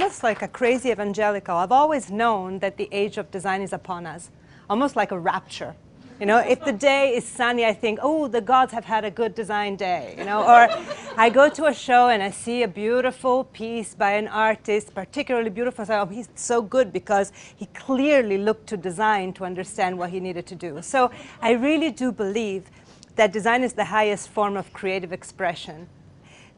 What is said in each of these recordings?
almost like a crazy evangelical, I've always known that the age of design is upon us, almost like a rapture. You know, if the day is sunny, I think, oh, the gods have had a good design day, you know. Or I go to a show and I see a beautiful piece by an artist, particularly beautiful. I say, oh, he's so good because he clearly looked to design to understand what he needed to do. So I really do believe that design is the highest form of creative expression.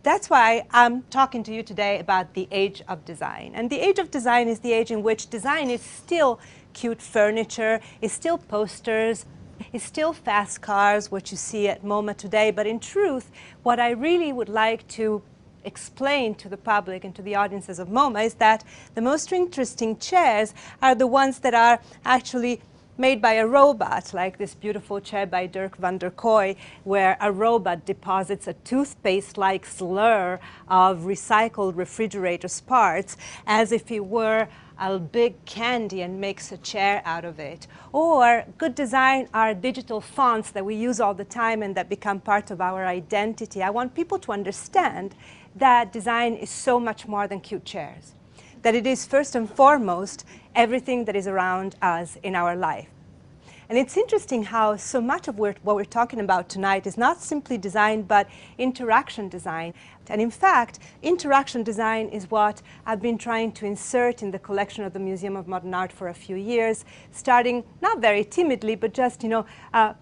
That's why I'm talking to you today about the age of design. And the age of design is the age in which design is still cute furniture, is still posters, is still fast cars, what you see at MoMA today. But in truth, what I really would like to explain to the public and to the audiences of MoMA is that the most interesting chairs are the ones that are actually made by a robot, like this beautiful chair by Dirk van der Kooi, where a robot deposits a toothpaste-like slur of recycled refrigerators parts as if it were a big candy and makes a chair out of it. Or good design are digital fonts that we use all the time and that become part of our identity. I want people to understand that design is so much more than cute chairs, that it is first and foremost everything that is around us in our life. And it's interesting how so much of what we're talking about tonight is not simply design, but interaction design. And in fact, interaction design is what I've been trying to insert in the collection of the Museum of Modern Art for a few years, starting not very timidly, but just,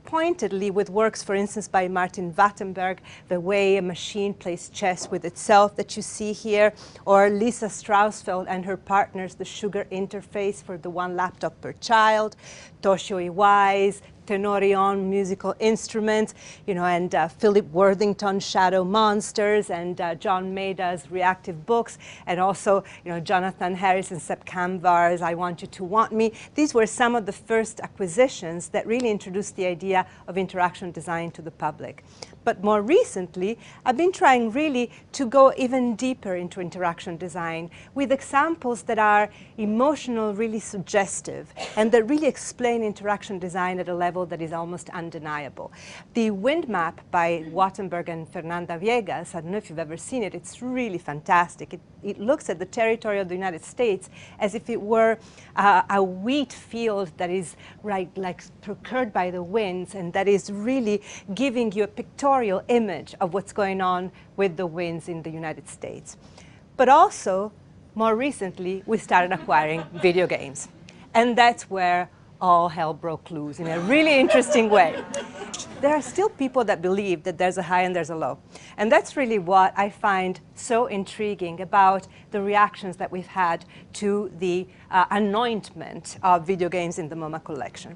pointedly with works, for instance, by Martin Wattenberg, the way a machine plays chess with itself that you see here, or Lisa Strausfeld and her partners, the sugar interface for the one laptop per child, Toshio Iwai's Tenorion musical instruments, and Philip Worthington's Shadow Monsters, and John Maida's Reactive Books, and also, Jonathan Harris and Sepp Kamvar's I Want You to Want Me. These were some of the first acquisitions that really introduced the idea of interaction design to the public. But more recently, I've been trying really to go even deeper into interaction design with examples that are emotional, really suggestive, and that really explain interaction design at a level that is almost undeniable. The wind map by Wattenberg and Fernanda Viegas, I don't know if you've ever seen it, it's really fantastic. It looks at the territory of the United States as if it were a wheat field that is like procured by the winds, and that is really giving you a pictorial image of what's going on with the winds in the United States. But also, more recently, we started acquiring video games. And that's where all hell broke loose in a really interesting way. There are still people that believe that there's a high and there's a low. And that's really what I find so intriguing about the reactions that we've had to the anointment of video games in the MoMA collection.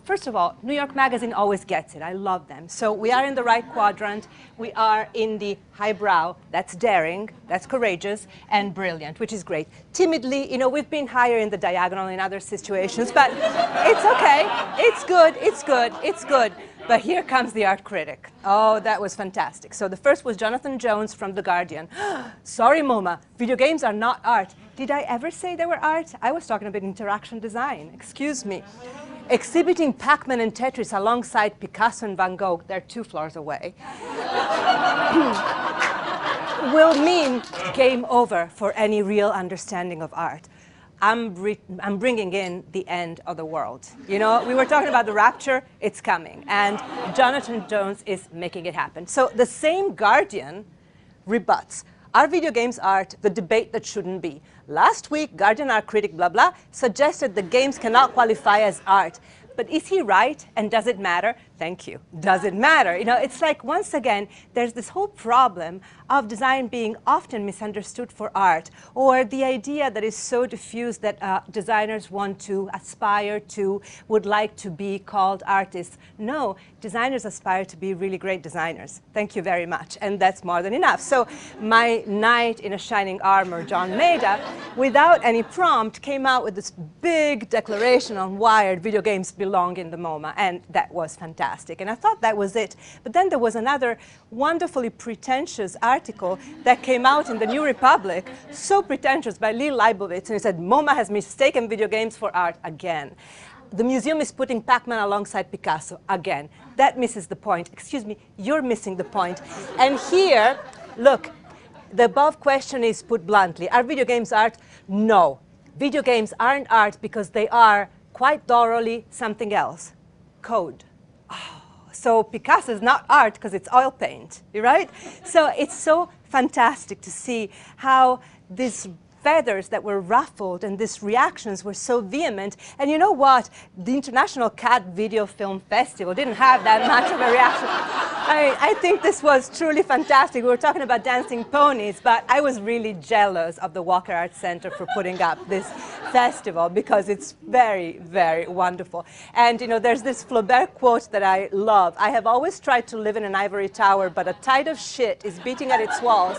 First of all, New York Magazine always gets it. I love them. So we are in the right quadrant. We are in the highbrow. That's daring, that's courageous, and brilliant, which is great. Timidly, we've been higher in the diagonal in other situations, but it's okay. It's good, it's good, it's good. But here comes the art critic. Oh, that was fantastic. So the first was Jonathan Jones from The Guardian. Sorry, MoMA, video games are not art. Did I ever say they were art? I was talking about interaction design. Excuse me. Exhibiting Pac-Man and Tetris alongside Picasso and Van Gogh, they're 2 floors away, will mean game over for any real understanding of art. I'm bringing in the end of the world. We were talking about the rapture, it's coming. And Jonathan Jones is making it happen. So the same Guardian rebuts. Are video games art? The debate that shouldn't be. Last week, Guardian art critic blah blah suggested the games cannot qualify as art. But is he right? And does it matter? Thank you. Does it matter? It's like, once again, there's this whole problem of design being often misunderstood for art, or the idea that is so diffuse that designers want to aspire to, would like to be called artists. No, designers aspire to be really great designers. Thank you very much. And that's more than enough. So my knight in a shining armor, John Maida, without any prompt, came out with this big declaration on Wired: video games belong in the MoMA. And that was fantastic. And I thought that was it. But then there was another wonderfully pretentious article that came out in the New Republic, so pretentious, by Lee Leibovitz, and he said, MoMA has mistaken video games for art again. The museum is putting Pac-Man alongside Picasso again. That misses the point. Excuse me, you're missing the point. And here, look, the above question is put bluntly. Are video games art? No. Video games aren't art because they are, quite thoroughly, something else. Code. So Picasso is not art because it's oil paint, right? So it's so fantastic to see how these feathers that were ruffled and these reactions were so vehement. And you know what? The International Cat Video Film Festival didn't have that much of a reaction. I think this was truly fantastic. We were talking about dancing ponies, but I was really jealous of the Walker Arts Center for putting up this festival because it's very, very wonderful. And you know, there's this Flaubert quote that I love. I have always tried to live in an ivory tower, but a tide of shit is beating at its walls,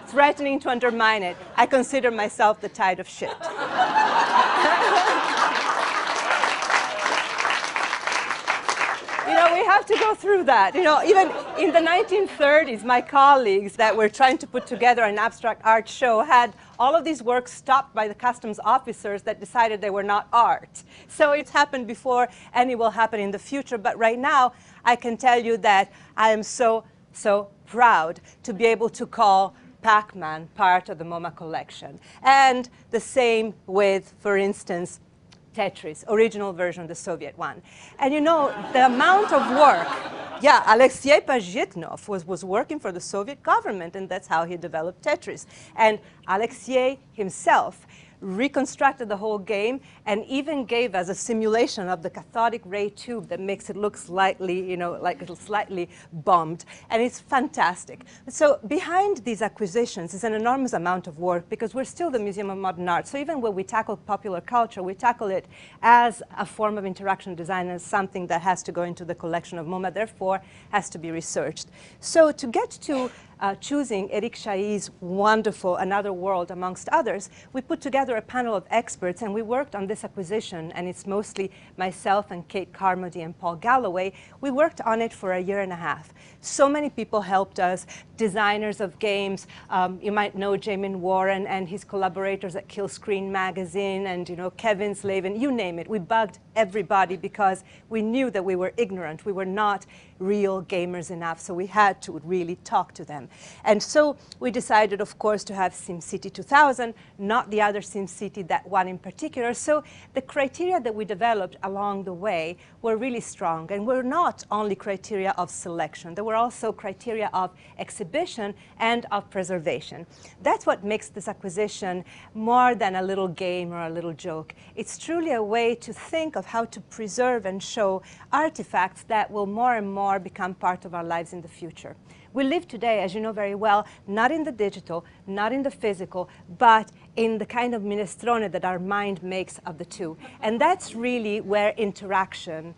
threatening to undermine it. I consider myself the tide of shit. You know, we have to go through that. You know, even in the 1930s, my colleagues that were trying to put together an abstract art show had all of these works stopped by the customs officers that decided they were not art. So it's happened before, and it will happen in the future. But right now, I can tell you that I am so, so proud to be able to call Pac-Man part of the MoMA collection. And the same with, for instance, Tetris, original version, the Soviet one. And you know, the amount of work, yeah, Alexei Pazhitnov was working for the Soviet government, and that's how he developed Tetris. And Alexei himself reconstructed the whole game and even gave us a simulation of the cathodic ray tube that makes it look slightly, you know, like it's slightly bombed. And it's fantastic. So behind these acquisitions is an enormous amount of work because we're still the Museum of Modern Art. So even when we tackle popular culture, we tackle it as a form of interaction design, as something that has to go into the collection of MoMA, therefore has to be researched. So to get to choosing Eric Chailly's wonderful Another World, amongst others, we put together a panel of experts, and we worked on this acquisition, and it's mostly myself and Kate Carmody and Paul Galloway. We worked on it for a year and a half. So many people helped us, designers of games. You might know Jamin Warren and his collaborators at Kill Screen Magazine, and you know, Kevin Slavin, you name it. We bugged everybody because we knew that we were ignorant. We were not real gamers enough, so we had to really talk to them. And so we decided, of course, to have SimCity 2000, not the other SimCity, that one in particular. So the criteria that we developed along the way were really strong, and were not only criteria of selection. There were also criteria of exhibition and of preservation. That's what makes this acquisition more than a little game or a little joke. It's truly a way to think of how to preserve and show artifacts that will more and more become part of our lives in the future. We live today, as you know very well, not in the digital, not in the physical, but in the kind of minestrone that our mind makes of the two. And that's really where interaction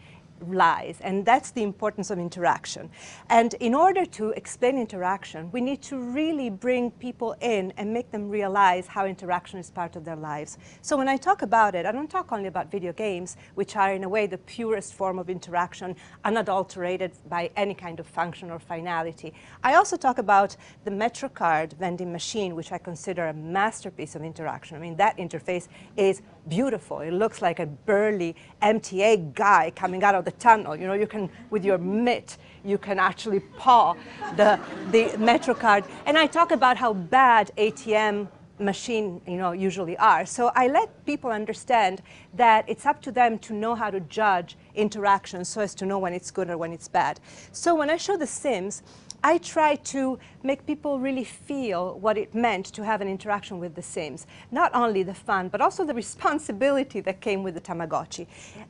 lies, and that's the importance of interaction. And in order to explain interaction, we need to really bring people in and make them realize how interaction is part of their lives. So when I talk about it, I don't talk only about video games, which are in a way the purest form of interaction, unadulterated by any kind of function or finality. I also talk about the MetroCard vending machine, which I consider a masterpiece of interaction. I mean, that interface is beautiful. It looks like a burly MTA guy coming out of the tunnel. You know, you can, with your mitt, you can actually paw the MetroCard. And I talk about how bad ATM machine, you know, usually are. So I let people understand that it's up to them to know how to judge interactions so as to know when it's good or when it's bad. So when I show The Sims, I try to make people really feel what it meant to have an interaction with The Sims. Not only the fun, but also the responsibility that came with the Tamagotchi.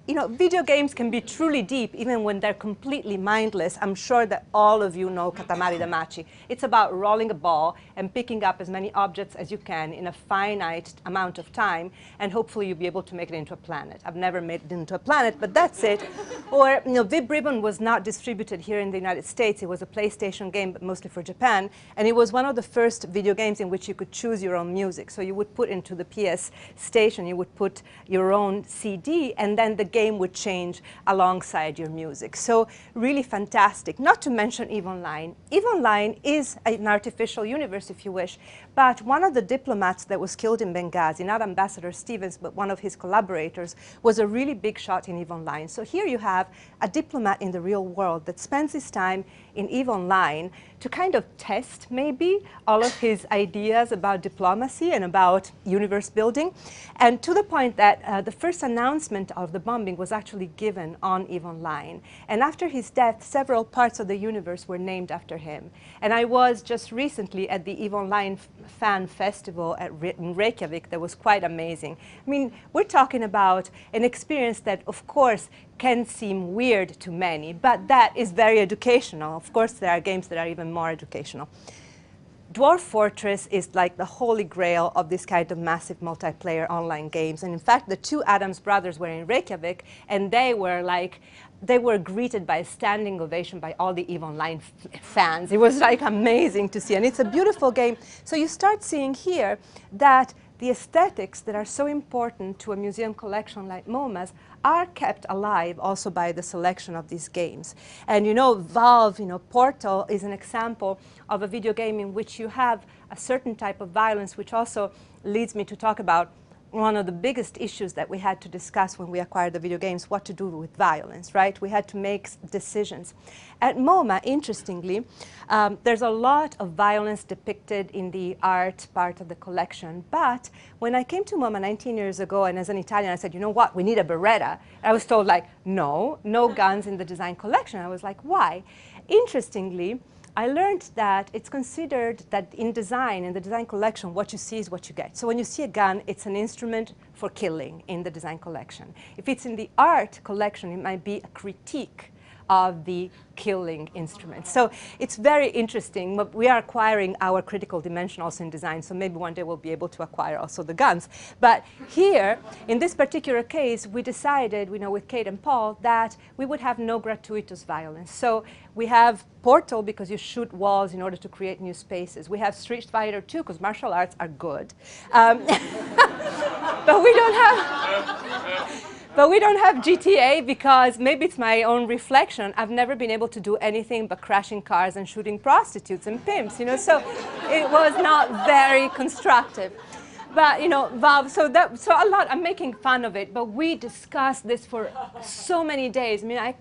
You know, video games can be truly deep even when they're completely mindless. I'm sure that all of you know Katamari Damacy. It's about rolling a ball and picking up as many objects as you can in a finite amount of time, and hopefully you'll be able to make it into a planet. I've never made it into a planet, but that's it. Or, you know, Vib Ribbon was not distributed here in the United States. It was a PlayStation game, but mostly for Japan. And it was one of the first video games in which you could choose your own music. So you would put into the PS station, you would put your own CD, and then the game would change alongside your music. So really fantastic. Not to mention EVE Online. EVE Online is an artificial universe, if you wish. But one of the diplomats that was killed in Benghazi, not Ambassador Stevens, but one of his collaborators, was a really big shot in EVE Online. So here you have a diplomat in the real world that spends his time in EVE Online to kind of test maybe all of his ideas about diplomacy and about universe building, and to the point that the first announcement of the bombing was actually given on EVE Online. And after his death, several parts of the universe were named after him. And I was just recently at the EVE Online Fan Festival in Reykjavik that was quite amazing. I mean, we're talking about an experience that, of course, can seem weird to many, but that is very educational. Of course, there are games that are even more educational. Dwarf Fortress is like the holy grail of this kind of massive multiplayer online games. And in fact, the two Adams brothers were in Reykjavik, and they were greeted by a standing ovation by all the EVE Online fans. It was like amazing to see, and it's a beautiful game. So you start seeing here that the aesthetics that are so important to a museum collection like MoMA's are kept alive also by the selection of these games. And you know, Valve, you know, Portal is an example of a video game in which you have a certain type of violence, which also leads me to talk about one of the biggest issues that we had to discuss when we acquired the video games, what to do with violence, right? We had to make decisions. At MoMA, interestingly, there's a lot of violence depicted in the art part of the collection. But when I came to MoMA 19 years ago, and as an Italian, I said, you know what, we need a Beretta. I was told, like, no guns in the design collection. I was like, why? Interestingly, I learned that it's considered that in design, in the design collection, what you see is what you get. So when you see a gun, it's an instrument for killing in the design collection. If it's in the art collection, it might be a critique of the killing instrument. So it's very interesting. We are acquiring our critical dimension also in design, so maybe one day we'll be able to acquire also the guns. But here, in this particular case, we decided, you know, with Kate and Paul, that we would have no gratuitous violence. So we have Portal, because you shoot walls in order to create new spaces. We have Street Fighter 2, because martial arts are good. But we don't have... But we don't have GTA because, maybe it's my own reflection, I've never been able to do anything but crashing cars and shooting prostitutes and pimps, you know, so it was not very constructive. But, you know, Valve, so a lot, I'm making fun of it, but we discussed this for so many days. I mean,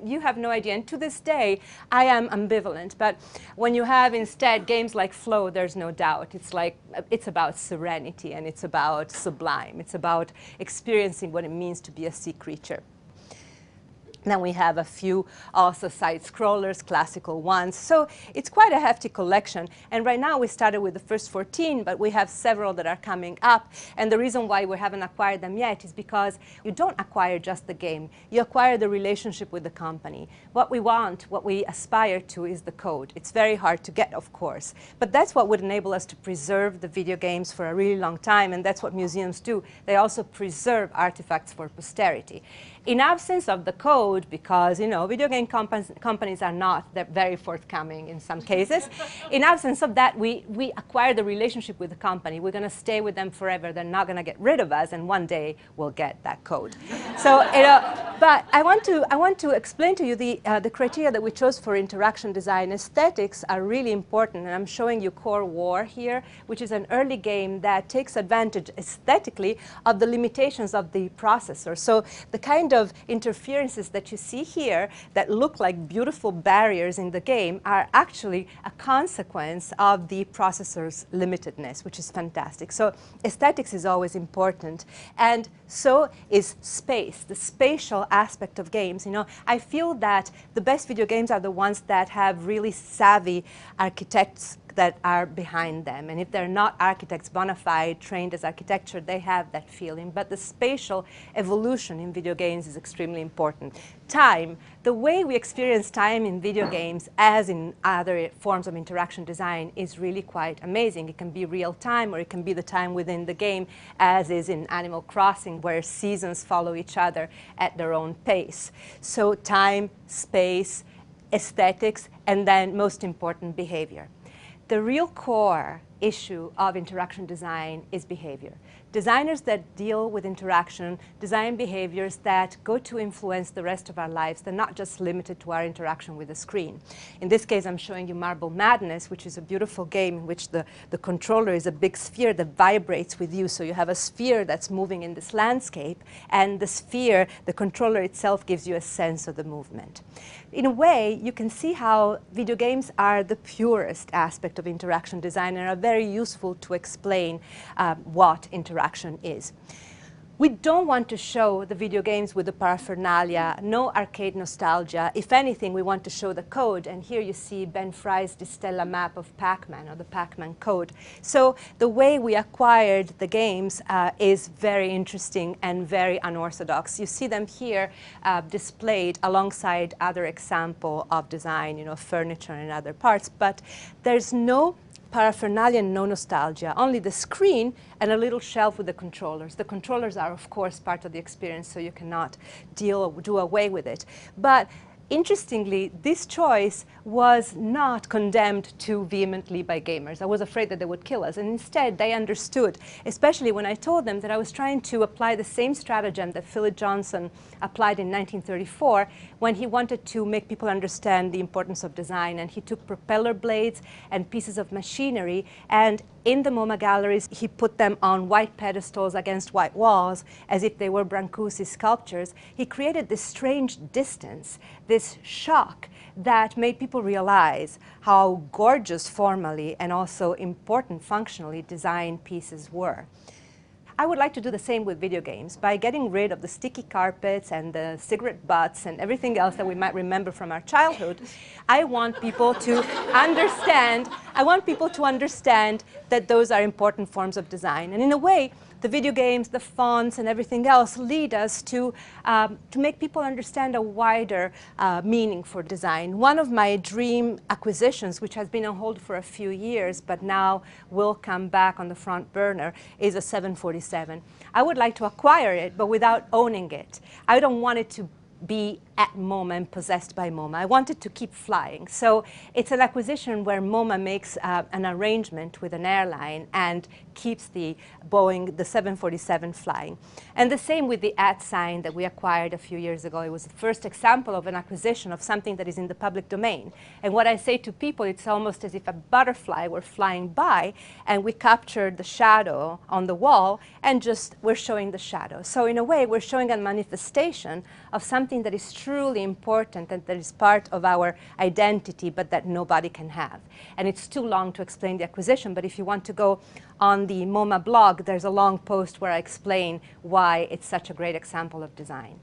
you have no idea. And to this day, I am ambivalent. But when you have instead games like Flow, there's no doubt. It's like, it's about serenity, and it's about sublime. It's about experiencing what it means to be a sea creature. Then we have a few also side-scrollers, classical ones. So it's quite a hefty collection. And right now we started with the first 14, but we have several that are coming up. And the reason why we haven't acquired them yet is because you don't acquire just the game. You acquire the relationship with the company. What we want, what we aspire to, is the code. It's very hard to get, of course. But that's what would enable us to preserve the video games for a really long time. And that's what museums do. They also preserve artifacts for posterity. In absence of the code, because, you know, video game companies are not that very forthcoming in some cases, in absence of that, we acquire the relationship with the company. We're going to stay with them forever. They're not going to get rid of us, and one day we'll get that code. So, you know, but I want to explain to you the criteria that we chose for interaction design. Aesthetics are really important, and I'm showing you Core War here, which is an early game that takes advantage aesthetically of the limitations of the processor. So the kind of interferences that you see here that look like beautiful barriers in the game are actually a consequence of the processor's limitedness, which is fantastic. So aesthetics is always important, and so is space, the spatial aspect of games. You know, I feel that the best video games are the ones that have really savvy architects that are behind them. And if they're not architects bona fide, trained as architecture, they have that feeling. But the spatial evolution in video games is extremely important. Time, the way we experience time in video games, as in other forms of interaction design, is really quite amazing. It can be real time, or it can be the time within the game, as is in Animal Crossing, where seasons follow each other at their own pace. So time, space, aesthetics, and then, most important, behavior. The real core issue of interaction design is behavior. Designers that deal with interaction design behaviors that go to influence the rest of our lives. They're not just limited to our interaction with the screen. In this case, I'm showing you Marble Madness, which is a beautiful game in which the controller is a big sphere that vibrates with you. So you have a sphere that's moving in this landscape, and the sphere, the controller itself, gives you a sense of the movement. In a way, you can see how video games are the purest aspect of interaction design and are very useful to explain what interaction is. We don't want to show the video games with the paraphernalia, no arcade nostalgia. If anything, we want to show the code. And here you see Ben Fry's Distella map of Pac-Man, or the Pac-Man code. So the way we acquired the games is very interesting and very unorthodox. You see them here displayed alongside other examples of design, you know, furniture and other parts. But there's no paraphernalia and no nostalgia, only the screen and a little shelf with the controllers. The controllers are, of course, part of the experience, so you cannot do away with it. But interestingly, this choice was not condemned too vehemently by gamers. I was afraid that they would kill us, and instead they understood, especially when I told them that I was trying to apply the same stratagem that Philip Johnson applied in 1934 when he wanted to make people understand the importance of design. And he took propeller blades and pieces of machinery, and in the MoMA galleries, he put them on white pedestals against white walls as if they were Brancusi sculptures. He created this strange distance, this shock that made people realize how gorgeous formally and also important functionally designed pieces were. I would like to do the same with video games by getting rid of the sticky carpets and the cigarette butts and everything else that we might remember from our childhood. I want people to understand that those are important forms of design. And in a way, the video games, the fonts, and everything else lead us to make people understand a wider meaning for design. One of my dream acquisitions, which has been on hold for a few years, but now will come back on the front burner, is a 747. I would like to acquire it, but without owning it. I don't want it to be at MoMA and possessed by MoMA. I wanted to keep flying. So it's an acquisition where MoMA makes an arrangement with an airline and keeps the Boeing, the 747 flying. And the same with the @sign that we acquired a few years ago. It was the first example of an acquisition of something that is in the public domain. And what I say to people, it's almost as if a butterfly were flying by and we captured the shadow on the wall and just we're showing the shadow. So in a way, we're showing a manifestation of something that is truly important and that is part of our identity, but that nobody can have. And it's too long to explain the acquisition, but if you want to go on the MoMA blog, there's a long post where I explain why it's such a great example of design.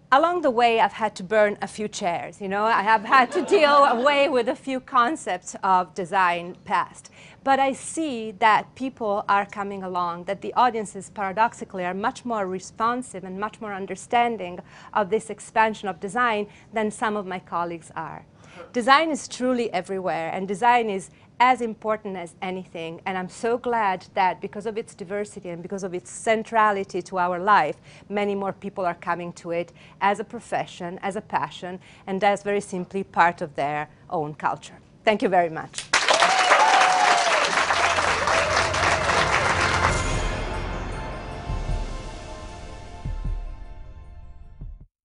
Along the way, I've had to burn a few chairs. You know, I have had to deal away with a few concepts of design past. But I see that people are coming along, that the audiences paradoxically are much more responsive and much more understanding of this expansion of design than some of my colleagues are. Design is truly everywhere, and design is as important as anything. And I'm so glad that because of its diversity and because of its centrality to our life, many more people are coming to it as a profession, as a passion, and as very simply part of their own culture. Thank you very much.